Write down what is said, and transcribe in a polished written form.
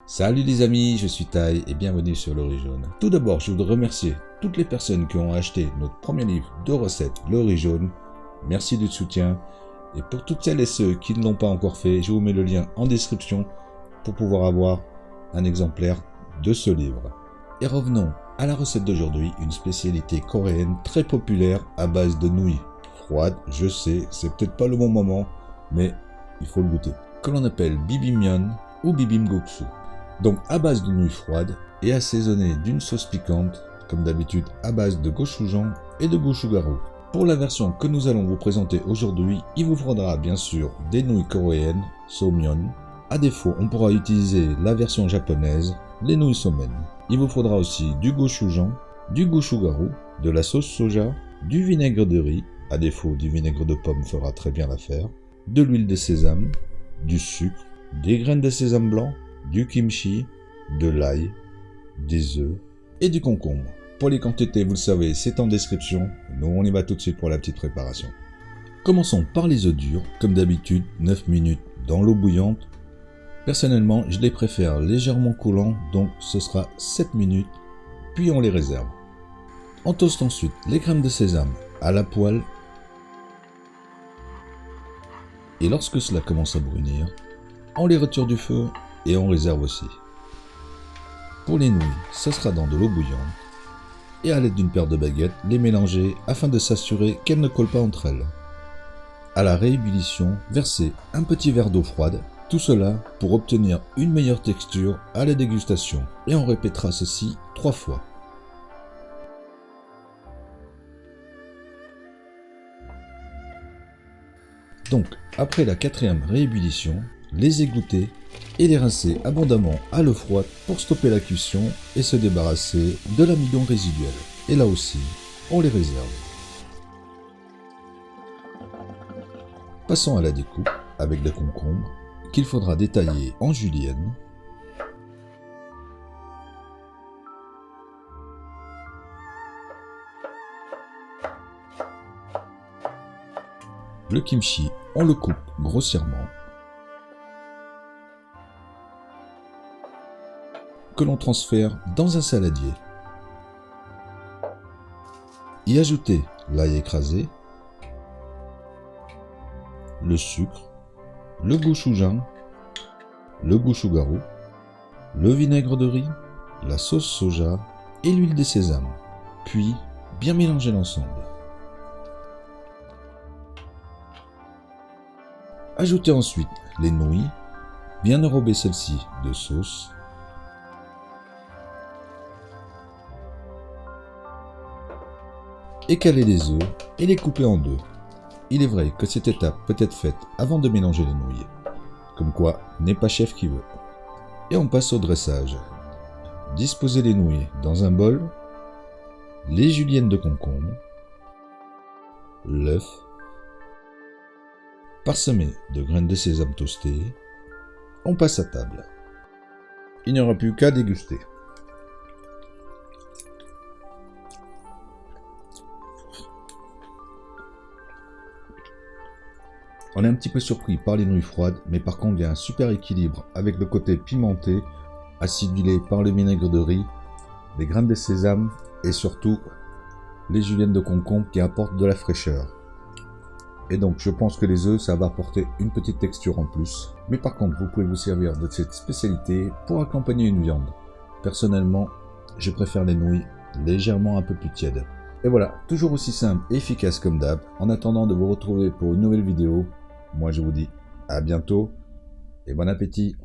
Salut les amis, je suis Tai et bienvenue sur Le Riz Jaune. Tout d'abord, je voudrais remercier toutes les personnes qui ont acheté notre premier livre de recettes, Le Riz Jaune. Merci du soutien. Et pour toutes celles et ceux qui ne l'ont pas encore fait, je vous mets le lien en description pour pouvoir avoir un exemplaire de ce livre. Et revenons à la recette d'aujourd'hui, une spécialité coréenne très populaire à base de nouilles froides. Je sais, c'est peut-être pas le bon moment, mais il faut le goûter. Que l'on appelle bibimbap ou bibimbap. Donc à base de nouilles froides et assaisonnées d'une sauce piquante, comme d'habitude à base de gochujang et de gochugaru. Pour la version que nous allons vous présenter aujourd'hui, il vous faudra bien sûr des nouilles coréennes, somyeon. À défaut, on pourra utiliser la version japonaise, les nouilles somen. Il vous faudra aussi du gochujang, du gochugaru, de la sauce soja, du vinaigre de riz, à défaut du vinaigre de pomme fera très bien l'affaire, de l'huile de sésame, du sucre, des graines de sésame blanc, du kimchi, de l'ail, des œufs et du concombre. Pour les quantités, vous le savez, c'est en description. Nous, on y va tout de suite pour la petite préparation. Commençons par les œufs durs, comme d'habitude, 9 minutes dans l'eau bouillante. Personnellement, je les préfère légèrement coulants, donc ce sera 7 minutes, puis on les réserve. On toaste ensuite les graines de sésame à la poêle. Et lorsque cela commence à brunir, on les retire du feu et on réserve aussi. Pour les nouilles, ce sera dans de l'eau bouillante et à l'aide d'une paire de baguettes, les mélanger afin de s'assurer qu'elles ne collent pas entre elles. À la réébullition, versez un petit verre d'eau froide, tout cela pour obtenir une meilleure texture à la dégustation et on répétera ceci 3 fois. Donc, après la 4e réébullition, les égoutter et les rincer abondamment à l'eau froide pour stopper la cuisson et se débarrasser de l'amidon résiduel. Et là aussi, on les réserve. Passons à la découpe avec le concombre qu'il faudra détailler en julienne. Le kimchi, on le coupe grossièrement, que l'on transfère dans un saladier. Y ajouter l'ail écrasé, le sucre, le gochujang, le gochugaru, le vinaigre de riz, la sauce soja et l'huile de sésame, puis bien mélanger l'ensemble. Ajoutez ensuite les nouilles, bien enrober celles-ci de sauce. Écaler les œufs et les couper en deux. Il est vrai que cette étape peut être faite avant de mélanger les nouilles. Comme quoi, n'est pas chef qui veut. Et on passe au dressage. Disposez les nouilles dans un bol, les juliennes de concombre, l'œuf, parsemé de graines de sésame toastées. On passe à table. Il n'y aura plus qu'à déguster. On est un petit peu surpris par les nouilles froides, mais par contre il y a un super équilibre avec le côté pimenté, acidulé par le vinaigre de riz, les graines de sésame et surtout les juliennes de concombre qui apportent de la fraîcheur. Et donc je pense que les œufs ça va apporter une petite texture en plus. Mais par contre vous pouvez vous servir de cette spécialité pour accompagner une viande. Personnellement je préfère les nouilles légèrement un peu plus tièdes. Et voilà, toujours aussi simple et efficace comme d'hab. En attendant de vous retrouver pour une nouvelle vidéo, moi je vous dis à bientôt et bon appétit.